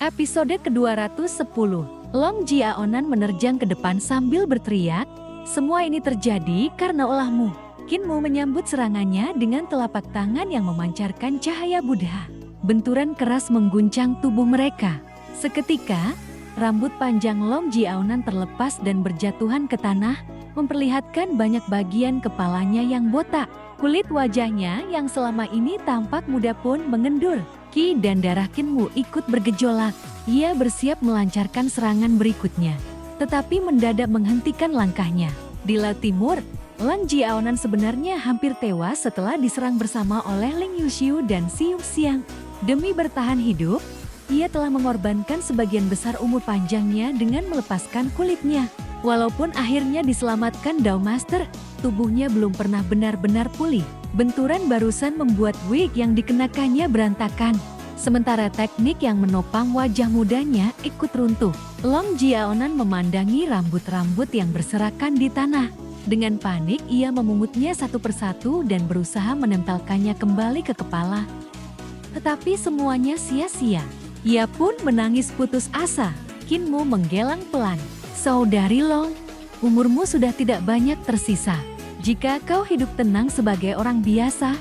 Episode ke-210. Long Jiaonan menerjang ke depan sambil berteriak, "Semua ini terjadi karena ulahmu." Kinmu menyambut serangannya dengan telapak tangan yang memancarkan cahaya Buddha. Benturan keras mengguncang tubuh mereka. Seketika, rambut panjang Long Jiaonan terlepas dan berjatuhan ke tanah, memperlihatkan banyak bagian kepalanya yang botak. Kulit wajahnya yang selama ini tampak muda pun mengendur. Ki dan darah Kinmu ikut bergejolak. Ia bersiap melancarkan serangan berikutnya, tetapi mendadak menghentikan langkahnya. Di laut timur, Long Jiaonan sebenarnya hampir tewas setelah diserang bersama oleh Ling Yuxiu dan Xiu Xiang. Demi bertahan hidup, ia telah mengorbankan sebagian besar umur panjangnya dengan melepaskan kulitnya. Walaupun akhirnya diselamatkan Dao Master, tubuhnya belum pernah benar-benar pulih. Benturan barusan membuat wig yang dikenakannya berantakan. Sementara teknik yang menopang wajah mudanya ikut runtuh. Long Jiaonan memandangi rambut-rambut yang berserakan di tanah. Dengan panik ia memungutnya satu persatu dan berusaha menempelkannya kembali ke kepala. Tetapi semuanya sia-sia. Ia pun menangis putus asa. Kinmu menggelang pelan. "Saudari Long, umurmu sudah tidak banyak tersisa. Jika kau hidup tenang sebagai orang biasa,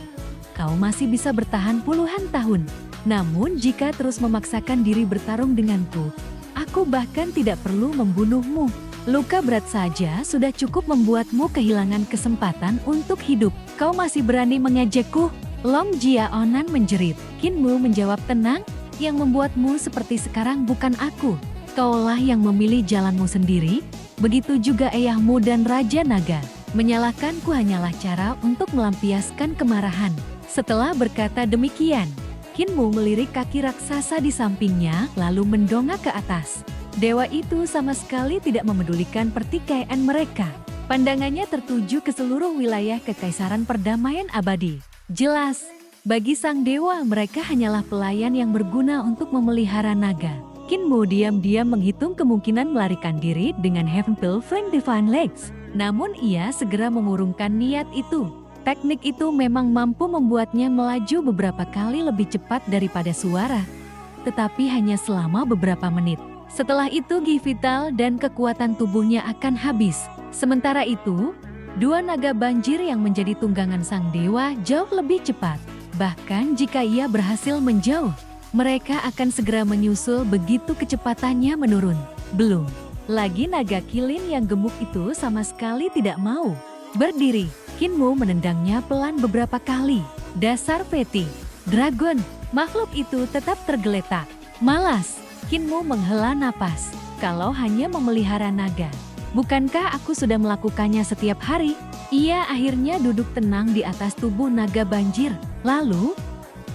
kau masih bisa bertahan puluhan tahun. Namun jika terus memaksakan diri bertarung denganku, aku bahkan tidak perlu membunuhmu. Luka berat saja sudah cukup membuatmu kehilangan kesempatan untuk hidup. Kau masih berani mengejekku?" Long Jiaonan menjerit. Kinmu menjawab tenang, "Yang membuatmu seperti sekarang bukan aku. Kaulah yang memilih jalanmu sendiri, begitu juga ayahmu dan Raja Naga. Menyalahkanku hanyalah cara untuk melampiaskan kemarahan." Setelah berkata demikian, Kinmu melirik kaki raksasa di sampingnya lalu mendongak ke atas. Dewa itu sama sekali tidak memedulikan pertikaian mereka. Pandangannya tertuju ke seluruh wilayah Kekaisaran Perdamaian Abadi. Jelas, bagi sang dewa mereka hanyalah pelayan yang berguna untuk memelihara naga. Kinmu diam-diam menghitung kemungkinan melarikan diri dengan Heaven Pill Flank Divine Legs. Namun ia segera mengurungkan niat itu. Teknik itu memang mampu membuatnya melaju beberapa kali lebih cepat daripada suara. Tetapi hanya selama beberapa menit. Setelah itu Gi vital dan kekuatan tubuhnya akan habis. Sementara itu, dua naga banjir yang menjadi tunggangan sang dewa jauh lebih cepat. Bahkan jika ia berhasil menjauh, mereka akan segera menyusul begitu kecepatannya menurun. Belum lagi naga kilin yang gemuk itu sama sekali tidak mau berdiri. Kinmu menendangnya pelan beberapa kali. "Dasar Feti, Dragon!" Makhluk itu tetap tergeletak. "Malas." Kinmu menghela napas. "Kalau hanya memelihara naga, bukankah aku sudah melakukannya setiap hari?" Ia akhirnya duduk tenang di atas tubuh naga banjir. "Lalu,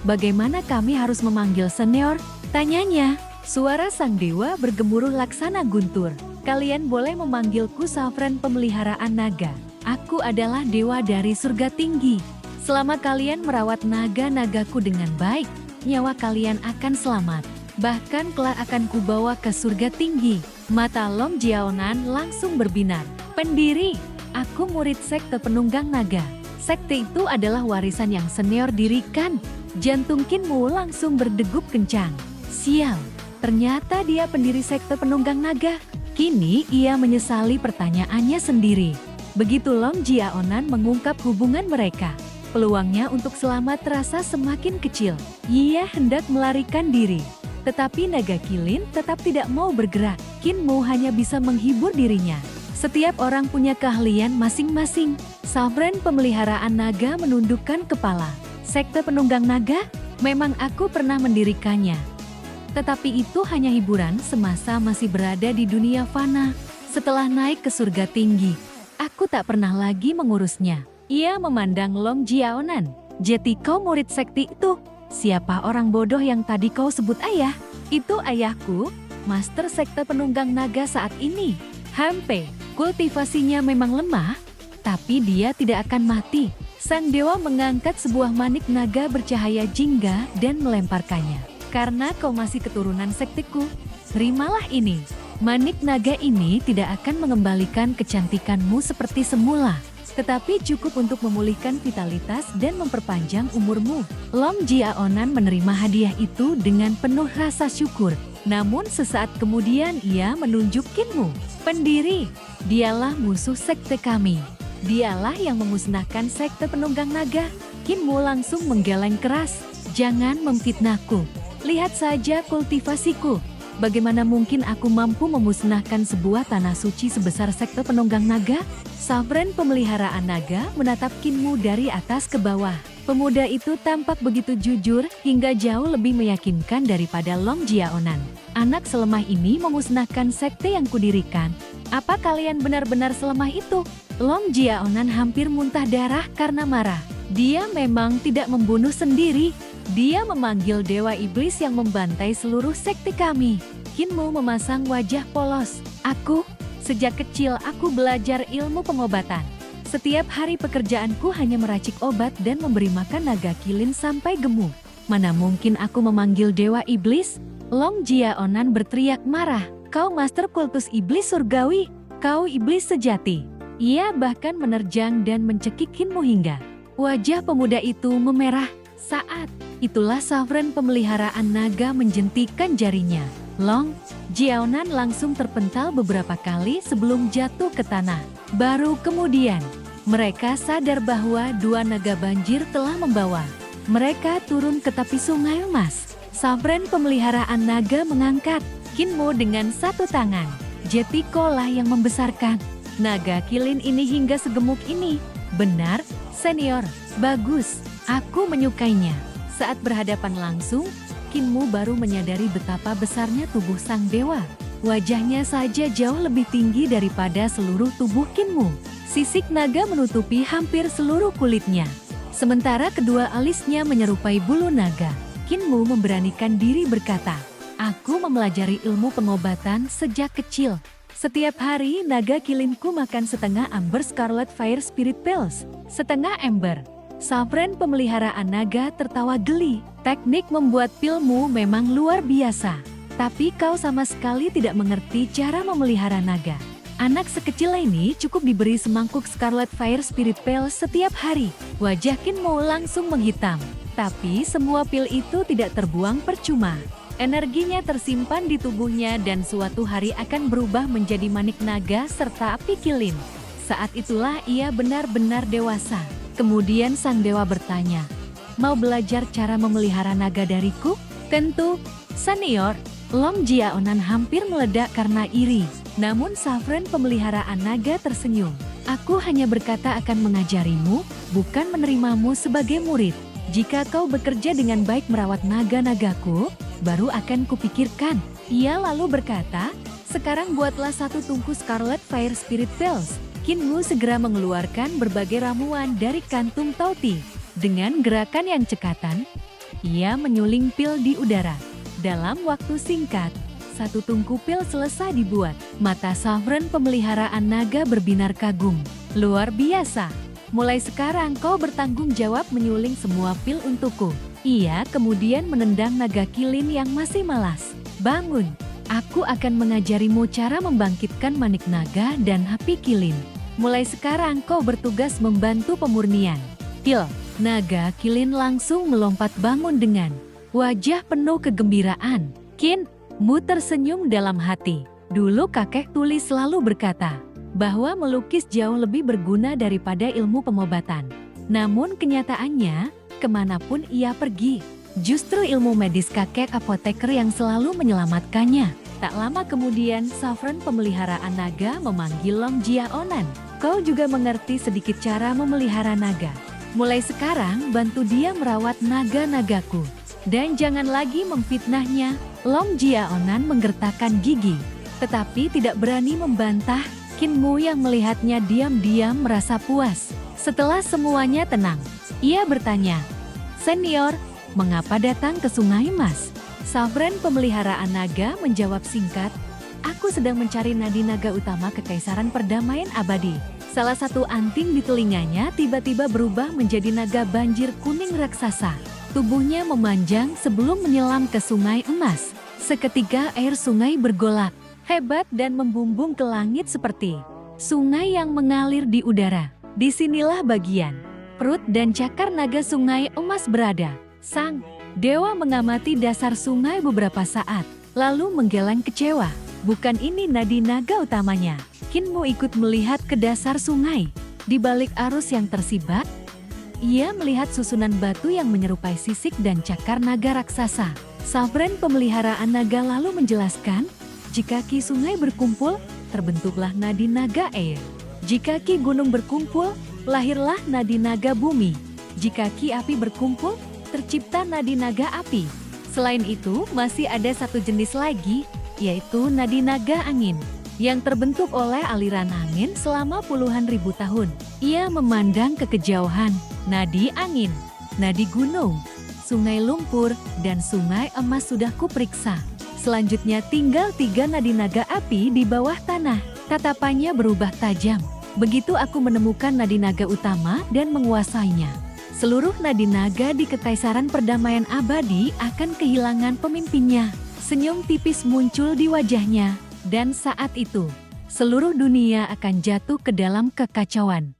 bagaimana kami harus memanggil senior?" tanyanya. Suara sang dewa bergemuruh laksana guntur. "Kalian boleh memanggilku Sovereign Pemeliharaan Naga. Aku adalah dewa dari surga tinggi. Selama kalian merawat naga-nagaku dengan baik, nyawa kalian akan selamat. Bahkan kelak akan kubawa ke surga tinggi." Mata Long Jiaonan langsung berbinar. "Pendiri, aku murid sekte penunggang naga. Sekte itu adalah warisan yang senior dirikan." Jantung Kinmu langsung berdegup kencang. Sial, ternyata dia pendiri sekte penunggang naga. Kini ia menyesali pertanyaannya sendiri. Begitu Long Jiaonan mengungkap hubungan mereka, peluangnya untuk selamat terasa semakin kecil. Ia hendak melarikan diri. Tetapi naga kilin tetap tidak mau bergerak. Kinmu hanya bisa menghibur dirinya. Setiap orang punya keahlian masing-masing. Sovereign Pemeliharaan Naga menundukkan kepala. "Sekte penunggang naga? Memang aku pernah mendirikannya. Tetapi itu hanya hiburan semasa masih berada di dunia fana. Setelah naik ke surga tinggi, aku tak pernah lagi mengurusnya." Ia memandang Long Jiaonan. "Jadi kau murid sekte itu? Siapa orang bodoh yang tadi kau sebut ayah?" "Itu ayahku, Master Sekte Penunggang Naga saat ini. Hampe, kultivasinya memang lemah, tapi dia tidak akan mati." Sang dewa mengangkat sebuah manik naga bercahaya jingga dan melemparkannya. "Karena kau masih keturunan sekteku, terimalah ini. Manik naga ini tidak akan mengembalikan kecantikanmu seperti semula, tetapi cukup untuk memulihkan vitalitas dan memperpanjang umurmu." Long Jiaonan menerima hadiah itu dengan penuh rasa syukur. Namun sesaat kemudian ia menunjuk Kinmu. Pendiri, dialah musuh sekte kami. Dialah yang memusnahkan sekte penunggang naga. Kinmu langsung menggeleng keras. Jangan memfitnahku. Lihat saja kultivasiku. Bagaimana mungkin aku mampu memusnahkan sebuah tanah suci sebesar sekte penunggang naga? Sovereign pemeliharaan naga menatap Kinmu dari atas ke bawah. Pemuda itu tampak begitu jujur hingga jauh lebih meyakinkan daripada Long Jiaonan. Anak selemah ini memusnahkan sekte yang kudirikan. Apa kalian benar-benar selemah itu? Long Jiaonan hampir muntah darah karena marah. Dia memang tidak membunuh sendiri. Dia memanggil dewa iblis yang membantai seluruh sekte kami. Kinmu memasang wajah polos. Sejak kecil aku belajar ilmu pengobatan. Setiap hari pekerjaanku hanya meracik obat dan memberi makan naga kilin sampai gemuk. Mana mungkin aku memanggil dewa iblis? Long Jiaonan berteriak marah. Kau master kultus iblis surgawi. Kau iblis sejati. Ia bahkan menerjang dan mencekik Kinmu hingga wajah pemuda itu memerah. Saat itulah Sovereign pemeliharaan naga menjentikan jarinya. Long Jiaonan langsung terpental beberapa kali sebelum jatuh ke tanah. Baru kemudian, mereka sadar bahwa dua naga banjir telah membawa mereka turun ke tepi sungai emas. Sovereign pemeliharaan naga mengangkat Kinmu dengan satu tangan. Jetiko lah yang membesarkan naga kilin ini hingga segemuk ini. Benar, senior. Bagus. Aku menyukainya. Saat berhadapan langsung, Kinmu baru menyadari betapa besarnya tubuh sang dewa. Wajahnya saja jauh lebih tinggi daripada seluruh tubuh Kinmu. Sisik naga menutupi hampir seluruh kulitnya. Sementara kedua alisnya menyerupai bulu naga. Kinmu memberanikan diri berkata, aku mempelajari ilmu pengobatan sejak kecil. Setiap hari naga kilinku makan setengah amber Scarlet Fire Spirit Pills, setengah ember. Sovereign pemeliharaan naga tertawa geli. Teknik membuat pilmu memang luar biasa. Tapi kau sama sekali tidak mengerti cara memelihara naga. Anak sekecil ini cukup diberi semangkuk Scarlet Fire Spirit Pills setiap hari. Wajah Kinmu langsung menghitam. Tapi semua pil itu tidak terbuang percuma. Energinya tersimpan di tubuhnya dan suatu hari akan berubah menjadi manik naga serta api kilin. Saat itulah ia benar-benar dewasa. Kemudian sang dewa bertanya, mau belajar cara memelihara naga dariku? Tentu, senior. Long Jiaonan hampir meledak karena iri. Namun Sovereign pemeliharaan naga tersenyum. Aku hanya berkata akan mengajarimu, bukan menerimamu sebagai murid. Jika kau bekerja dengan baik merawat naga-nagaku, baru akan kupikirkan. Ia lalu berkata, sekarang buatlah satu tungku Scarlet Fire Spirit Pills. Kinmu segera mengeluarkan berbagai ramuan dari kantung Tauti. Dengan gerakan yang cekatan, ia menyuling pil di udara. Dalam waktu singkat, satu tungku pil selesai dibuat. Mata Sovereign pemeliharaan naga berbinar kagum. Luar biasa. Mulai sekarang kau bertanggung jawab menyuling semua pil untukku. Ia kemudian menendang naga kilin yang masih malas. Bangun. Aku akan mengajarimu cara membangkitkan manik naga dan api kilin. Mulai sekarang kau bertugas membantu pemurnian. Pil, naga kilin langsung melompat bangun dengan wajah penuh kegembiraan. Kinmu tersenyum dalam hati. Dulu kakek tuli selalu berkata bahwa melukis jauh lebih berguna daripada ilmu pengobatan. Namun kenyataannya, kemanapun ia pergi, justru ilmu medis kakek apoteker yang selalu menyelamatkannya. Tak lama kemudian, Sovereign pemeliharaan naga memanggil Long Jiaonan. Kau juga mengerti sedikit cara memelihara naga. Mulai sekarang, bantu dia merawat naga-nagaku. Dan jangan lagi memfitnahnya. Long Jiaonan menggertakkan gigi, tetapi tidak berani membantah. Kinmu yang melihatnya diam-diam merasa puas. Setelah semuanya tenang, ia bertanya, senior, mengapa datang ke Sungai Emas? Sovereign pemeliharaan naga menjawab singkat, aku sedang mencari nadi naga utama Kekaisaran Perdamaian Abadi. Salah satu anting di telinganya tiba-tiba berubah menjadi naga banjir kuning raksasa. Tubuhnya memanjang sebelum menyelam ke Sungai Emas. Seketika air sungai bergolak hebat dan membumbung ke langit seperti sungai yang mengalir di udara. Disinilah bagian perut dan cakar naga Sungai Emas berada. Sang dewa mengamati dasar sungai beberapa saat, lalu menggeleng kecewa. Bukan ini nadi naga utamanya. Kinmu ikut melihat ke dasar sungai. Di balik arus yang tersibak, ia melihat susunan batu yang menyerupai sisik dan cakar naga raksasa. Savren pemeliharaan naga lalu menjelaskan, jika ki sungai berkumpul, terbentuklah nadi naga air. Jika ki gunung berkumpul, lahirlah nadi naga bumi. Jika ki api berkumpul, tercipta nadi naga api. Selain itu, masih ada satu jenis lagi, yaitu nadi naga angin, yang terbentuk oleh aliran angin selama puluhan ribu tahun. Ia memandang ke kejauhan, nadi angin, nadi gunung, sungai lumpur, dan sungai emas sudah kuperiksa. Selanjutnya tinggal 3 nadi naga api di bawah tanah. Tatapannya berubah tajam. Begitu aku menemukan nadi naga utama dan menguasainya, seluruh nadi naga di Ketaisaran Perdamaian Abadi akan kehilangan pemimpinnya. Senyum tipis muncul di wajahnya, dan saat itu, seluruh dunia akan jatuh ke dalam kekacauan.